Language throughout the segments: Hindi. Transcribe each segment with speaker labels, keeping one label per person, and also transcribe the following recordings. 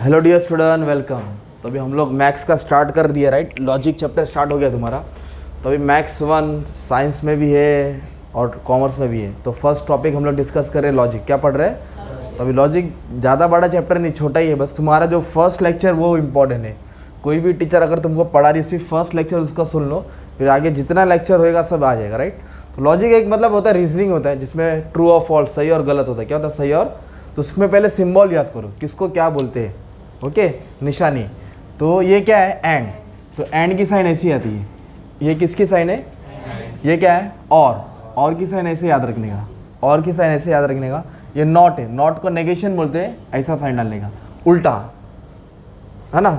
Speaker 1: Hello dear student, welcome. तो अभी हम लोग मैथ्स का स्टार्ट कर दिया, राइट। लॉजिक चैप्टर स्टार्ट हो गया तुम्हारा। तो अभी मैथ्स 1 साइंस में भी है और कॉमर्स में भी है। तो फर्स्ट टॉपिक हम लोग डिस्कस कर रहे हैं लॉजिक। क्या पढ़ रहे हैं? तो अभी लॉजिक ज़्यादा बड़ा चैप्टर नहीं, छोटा ही है। बस तुम्हारा जो फर्स्ट लेक्चर वो इम्पॉर्टेंट है। कोई भी टीचर अगर तुमको पढ़ा रही है सिर्फ फर्स्ट लेक्चर उसका सुन लो, फिर आगे जितना लेक्चर होएगा सब आ जाएगा, राइट। तो लॉजिक एक मतलब होता है रीजनिंग होता है, जिसमें ट्रू और फॉल्स, सही और गलत होता है। क्या होता है सही और? तो उसमें पहले सिंबल याद करो, किसको क्या बोलते हैं। ओके, निशानी। तो ये क्या है? एंड। तो एंड की साइन ऐसी आती है। ये किसकी साइन है? ये क्या है? और की साइन ऐसे याद रखने का, और की साइन ऐसे याद रखने का। ये नॉट है, नॉट को नेगेशन बोलते हैं, ऐसा साइन डालने का, उल्टा, है ना।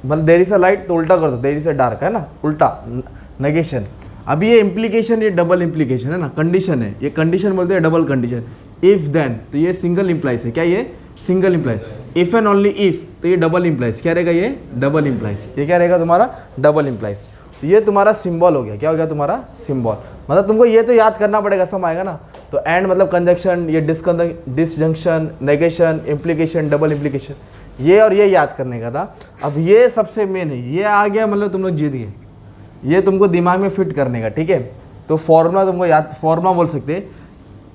Speaker 1: मतलब देर इज अ लाइट तो उल्टा कर दो, देर इज अ डार्क, है ना, उल्टा, नेगेशन। अब ये इम्प्लीकेशन, ये डबल इम्प्लीकेशन है ना, कंडीशन है, ये कंडीशन बोलते हैं डबल कंडीशन। इफ देन तो ये सिंगल इम्प्लाइज है। क्या ये? Single implies. If and only if तो ये डबल इम्प्लाइज। क्या रहेगा? ये डबल इम्प्लाइज। ये क्या रहेगा तुम्हारा? Double implies. तो ये तुम्हारा सिंबल हो गया। क्या हो गया तुम्हारा? सिंबल। मतलब तुमको ये तो याद करना पड़ेगा, सब आएगा ना। तो एंड मतलब कंजंक्शन, ये disjunction, negation, implication, double implication, ये और ये याद करने का था। अब ये सबसे मेन है, ये आ गया मतलब तुम लोग जीत गए। ये तुमको दिमाग में फिट करने का, ठीक है। तो फॉर्मूला तुमको याद, फॉर्मूला बोल सकते हैं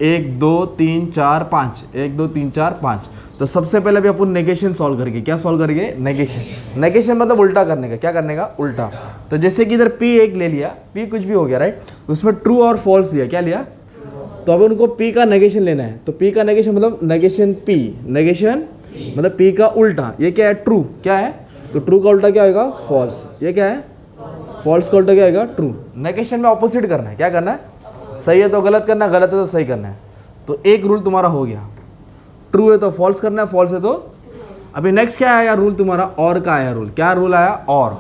Speaker 1: 1 2 3 4 5, 1 2 3 4 5। तो सबसे पहले भी अपन नेगेशन सॉल्व करेंगे। क्या सॉल्व करेंगे? नेगेशन। नेगेशन मतलब उल्टा करने का। क्या करने का? उल्टा। तो जैसे कि इधर P एक ले लिया, P कुछ भी हो गया, राइट। उसमें ट्रू और फॉल्स लिया। क्या लिया? तो अब उनको P का नेगेशन लेना है। तो P का नेगेशन मतलब नेगेशन P, नेगेशन मतलब P का उल्टा। ये क्या है? ट्रू। क्या है? तो ट्रू का उल्टा क्या होगा? फॉल्स। ये क्या है? फॉल्स का उल्टा क्या होगा? ट्रू। नेगेशन में ऑपोजिट करना है। क्या करना है? सही है तो गलत करना है, गलत है तो सही करना है। तो एक रूल तुम्हारा हो गया, ट्रू है तो फॉल्स करना है, फॉल्स है तो। अभी नेक्स्ट क्या आया रूल तुम्हारा? और का आया रूल। क्या रूल आया? और।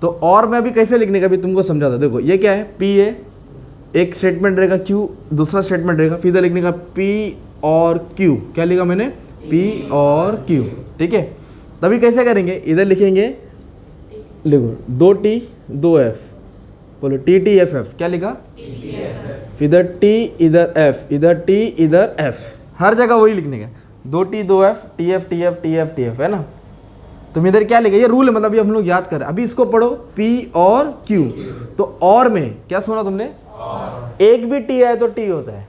Speaker 1: तो और में अभी कैसे लिखने का भी तुमको समझाता। देखो ये क्या है? P है, एक स्टेटमेंट रहेगा, Q दूसरा स्टेटमेंट रहेगा, फिर इधर लिखने का P और Q। क्या लिखा मैंने? P और Q, ठीक है। तभी कैसे करेंगे? इधर लिखेंगे, लिखो 2T 2F, बोलो TTFF। क्या लिखा? इधर T इधर F, इधर T इधर F, हर जगह वही लिखने का। 2T 2F, TF TF TF TF, है ना। तुम इधर क्या लिखे? ये रूल है, मतलब ये हम लोग याद करें। अभी इसको पढ़ो, P और Q। तो और में क्या सुना तुमने? एक भी T आए तो T होता है।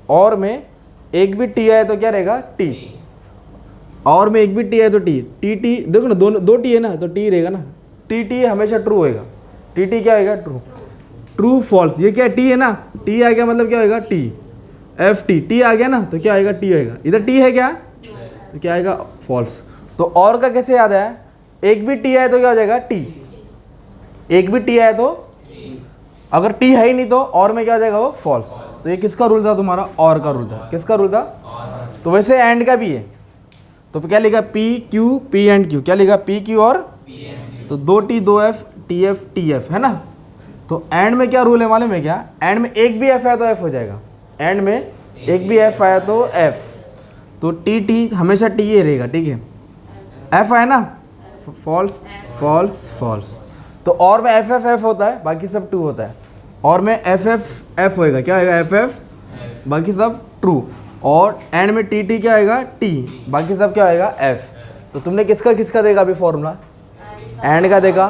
Speaker 1: और में एक भी T आए तो क्या रहेगा? T। और में एक भी T आए तो T। TT देखो ना, दोनों 2T है ना, तो T रहेगा ना। TT हमेशा ट्रू होएगा। TT क्या होएगा? ट्रू। True false. ये क्या? T है ना, T आ गया मतलब क्या होएगा? T। FT, T आ गया ना तो क्या आएगा? T होएगा। इधर T है क्या? तो क्या आएगा? फॉल्स। तो और का कैसे याद है? एक भी T आए तो क्या हो जाएगा? T। एक भी T आए तो, अगर T है ही नहीं तो और में क्या हो जाएगा? वो फॉल्स। तो ये किसका रूल था तुम्हारा? और का रूल था। किसका रूल था? तो वैसे एंड का भी है। तो क्या लिखा? P Q P and Q। क्या लिखा? P Q और, तो 2T 2F TF TF, है ना। तो एंड में क्या रूल है मालूम है क्या? एंड में एक भी F आया तो F हो जाएगा। एंड में एक भी F आया तो F। तो TT हमेशा T ये रहेगा, ठीक है। F आया ना, फॉल्स फॉल्स फॉल्स। तो और में FF होता है, बाकी सब ट्रू होता है। और में FF होएगा। क्या होएगा? FF, बाकी सब ट्रू। और एंड में TT क्या आएगा? T, बाकी सब क्या आएगा? F। तो तुमने किसका किसका देगा अभी फॉर्मूला? एंड का देगा,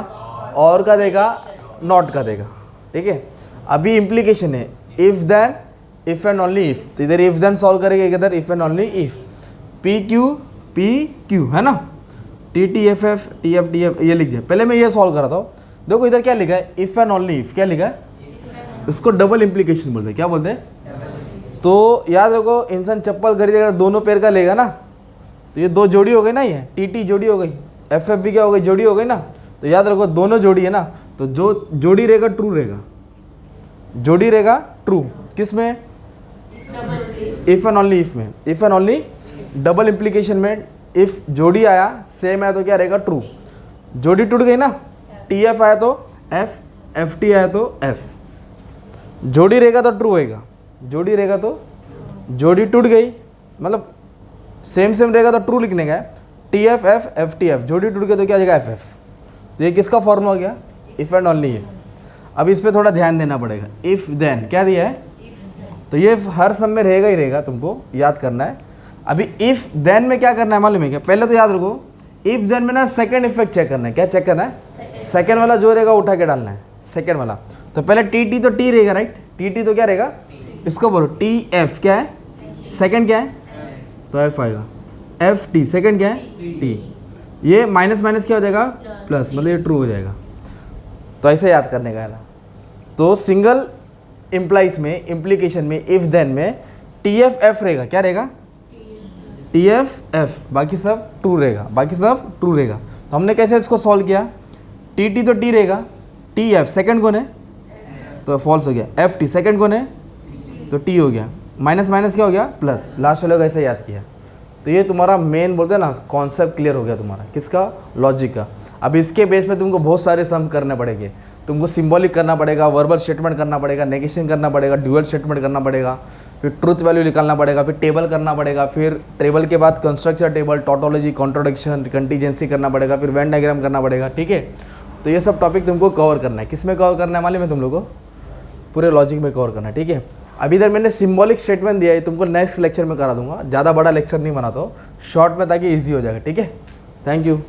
Speaker 1: और का देगा, नॉट का देगा, ठीक है। अभी इम्प्लीकेशन है, if then, if and only if. तो इधर इफ देन सॉल्व करेंगे, इधर if and only if. P Q, है ना। TTFF TF TF, ये लिख दिया। पहले मैं ये सॉल्व कर रहा था। देखो इधर क्या लिखा है? If and only if. क्या लिखा है? इसको डबल इम्प्लीकेशन बोलते हैं। क्या बोलते हैं? तो याद रखो, इंसान चप्पल खरीदेगा दोनों पैर का लेगा ना, तो ये दो जोड़ी हो गई ना, ये TT जोड़ी हो गई, FF भी क्या हो गई? जोड़ी हो गई ना। तो याद रखो दोनों जोड़ी है ना, तो जो जोड़ी रहेगा ट्रू रहेगा, जोड़ी रहेगा ट्रू। किस में? इफ एंड ओनली इफ में। If and only double implication में इफ जोड़ी आया सेम आया तो क्या रहेगा? ट्रू। जोड़ी टूट गई ना, TF आया तो F, FT आया तो F। जोड़ी रहेगा तो ट्रू होएगा, जोड़ी रहेगा तो, जोड़ी टूट गई मतलब सेम रहेगा तो ट्रू लिखने का है। TF F FT F, जोड़ी टूट गई तो क्या आ जाएगा? FF। तो ये किसका फॉर्मूला हो गया? If and only if. अब इस पे थोड़ा ध्यान देना पड़ेगा। इफ देन क्या दिया है? तो ये हर सब में रहेगा ही रहेगा, तुमको याद करना है। अभी इफ देन में क्या करना है मालूम है क्या? पहले तो याद रखो, इफ देन में ना सेकंड इफेक्ट चेक करना है। क्या चेक करना है? सेकंड वाला जो रहेगा उठा के डालना है, सेकंड वाला। तो पहले टी टी तो टी रहेगा राइट, टी टी तो क्या रहेगा, इसको बोलो टी एफ क्या है, सेकंड क्या है, तो एफ आएगा, एफ टी सेकंड क्या है टी, ये माइनस माइनस क्या हो जाएगा प्लस, मतलब ये ट्रू हो जाएगा। तो ऐसे याद करने का है ना। तो सिंगल इम्प्लाइज में, इम्प्लीकेशन में, इफ देन में टी एफ एफ रहेगा, क्या रहेगा टी एफ एफ, बाकी सब ट्रू रहेगा, बाकी सब ट्रू रहेगा। तो हमने कैसे इसको सॉल्व किया, टी टी तो टी रहेगा, टी एफ सेकंड कौन है तो फॉल्स हो गया, एफ टी सेकंड कौन है तो टी हो गया, माइनस माइनस क्या हो गया प्लस, लास्ट वाले को ऐसे याद किया। तो ये तुम्हारा मेन बोलते हैं ना कॉन्सेप्ट क्लियर हो गया तुम्हारा, किसका, लॉजिक का। अब इसके बेस में तुमको बहुत सारे सम करने पड़ेंगे, तुमको सिंबॉलिक करना पड़ेगा, वर्बल स्टेटमेंट करना पड़ेगा, नेगेशन करना पड़ेगा, ड्यूअल स्टेटमेंट करना पड़ेगा, फिर ट्रूथ वैल्यू निकालना पड़ेगा, फिर टेबल करना पड़ेगा, फिर टेबल के बाद कंस्ट्रक्चर टेबल, टोटोलॉजी, कॉन्ट्रोडिक्शन, कंटीजेंसी करना पड़ेगा, फिर वेन डायग्राम करना पड़ेगा, ठीक है। तो ये सब टॉपिक तुमको कवर करना है, किस में कवर करना है मालूम है तुम लोगों को, पूरे लॉजिक में कवर करना है, ठीक है। अभी इधर मैंने सिंबॉलिक स्टेटमेंट दिया है, तुमको नेक्स्ट लेक्चर में करा दूंगा, ज़्यादा बड़ा लेक्चर नहीं बनाता हूँ, शॉर्ट में, ताकि ईजी हो जाएगा, ठीक है। Thank you.